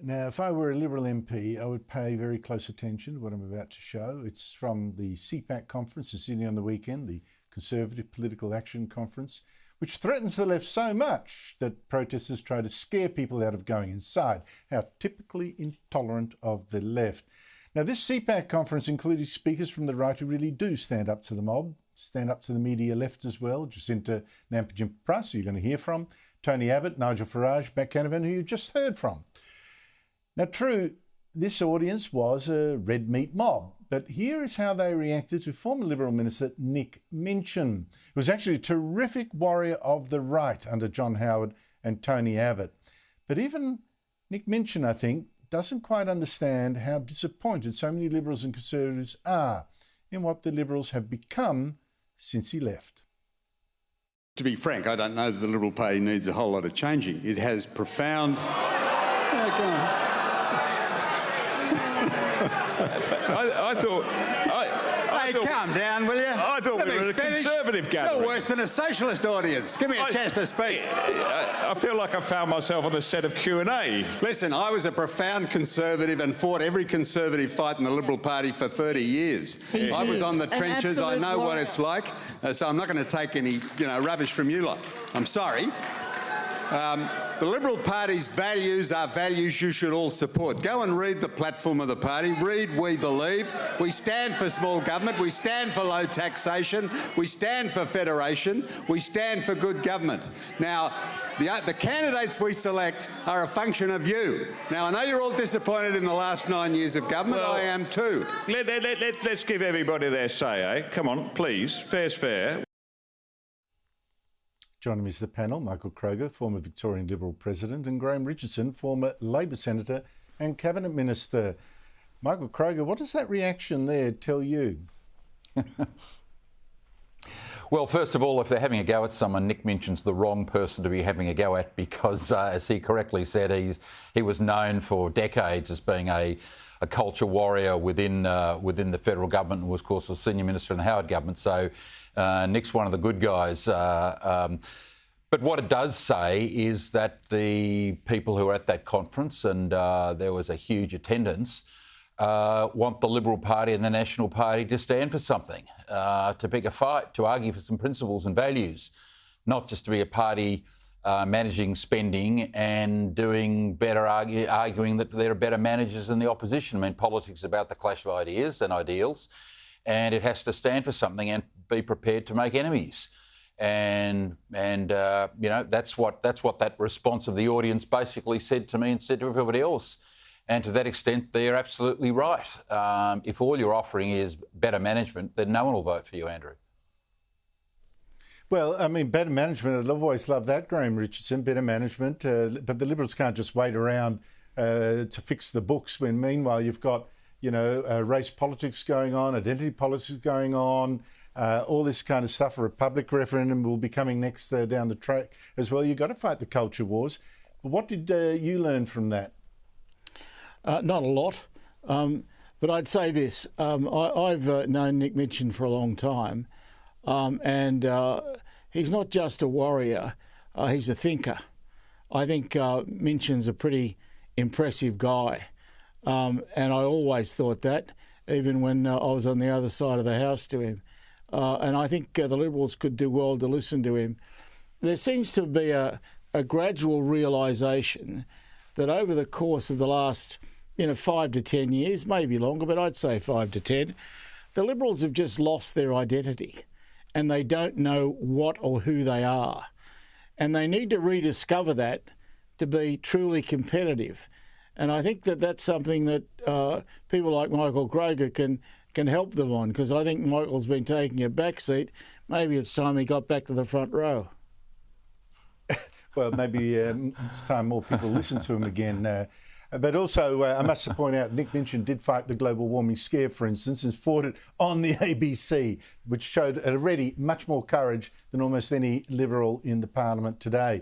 Now, if I were a Liberal MP, I would pay very close attention to what I'm about to show. It's from the CPAC conference in Sydney on the weekend, the Conservative Political Action Conference, which threatens the left so much that protesters try to scare people out of going inside. How typically intolerant of the left. Now, this CPAC conference included speakers from the right who really do stand up to the mob, stand up to the media left as well. Jacinta Nampijinpa-Price, who you're going to hear from, Tony Abbott, Nigel Farage, Matt Canavan, who you just heard from. Now, true, this audience was a red meat mob, but here is how they reacted to former Liberal Minister Nick Minchin, who was actually a terrific warrior of the right under John Howard and Tony Abbott. But even Nick Minchin, I think, doesn't quite understand how disappointed so many Liberals and Conservatives are in what the Liberals have become since he left. To be frank, I don't know that the Liberal Party needs a whole lot of changing. It has profound... Yeah, go on. I thought... Hey, calm down, will you? I thought we were a Conservative gathering. You're worse than a socialist audience. Give me a chance to speak. I feel like I found myself on the set of Q&A. Listen, I was a profound Conservative and fought every Conservative fight in the Liberal Party for 30 years. I was on the trenches. I know what it's like. So I'm not going to take any, rubbish from you lot. I'm sorry. The Liberal Party's values are values you should all support. Go and read the platform of the party. Read We Believe. We stand for small government. We stand for low taxation. We stand for federation. We stand for good government. Now, the candidates we select are a function of you. Now, I know you're all disappointed in the last 9 years of government. Well, I am too. Let's give everybody their say, eh? Come on, please. Fair's fair. Joining me is the panel, Michael Kroger, former Victorian Liberal President, and Graham Richardson, former Labor Senator and Cabinet Minister. Michael Kroger, what does that reaction there tell you? Well, first of all, if they're having a go at someone, Nick Minchin's the wrong person to be having a go at because, as he correctly said, he was known for decades as being a culture warrior within the federal government and was, of course, a senior minister in the Howard government. So Nick's one of the good guys. But what it does say is that the people who were at that conference, and there was a huge attendance, want the Liberal Party and the National Party to stand for something, to pick a fight, to argue for some principles and values, not just to be a party managing spending and doing better, arguing that there are better managers than the opposition. I mean, politics is about the clash of ideas and ideals, and it has to stand for something and be prepared to make enemies. And that's what that response of the audience basically said to me and said to everybody else. And to that extent, they're absolutely right. If all you're offering is better management, then no one will vote for you, Andrew. Well, I mean, better management, I've always loved that, Graham Richardson, better management. But the Liberals can't just wait around to fix the books when meanwhile you've got, race politics going on, identity politics going on, all this kind of stuff. A Republic referendum will be coming next down the track as well. You've got to fight the culture wars. But what did you learn from that? Not a lot, but I'd say this. I've known Nick Minchin for a long time, and he's not just a warrior, he's a thinker. I think Minchin's a pretty impressive guy, and I always thought that, even when I was on the other side of the house to him. And I think the Liberals could do well to listen to him. There seems to be a gradual realisation that over the course of the last 5 to 10 years, maybe longer, but I'd say 5 to 10, the Liberals have just lost their identity and they don't know what or who they are. And they need to rediscover that to be truly competitive. And I think that that's something that people like Michael Kroger can help them on, because I think Michael's been taking a back seat. Maybe it's time he got back to the front row. Well, maybe it's time more people listen to him again. But also, I must point out, Nick Minchin did fight the global warming scare, for instance, and fought it on the ABC, which showed already much more courage than almost any Liberal in the Parliament today.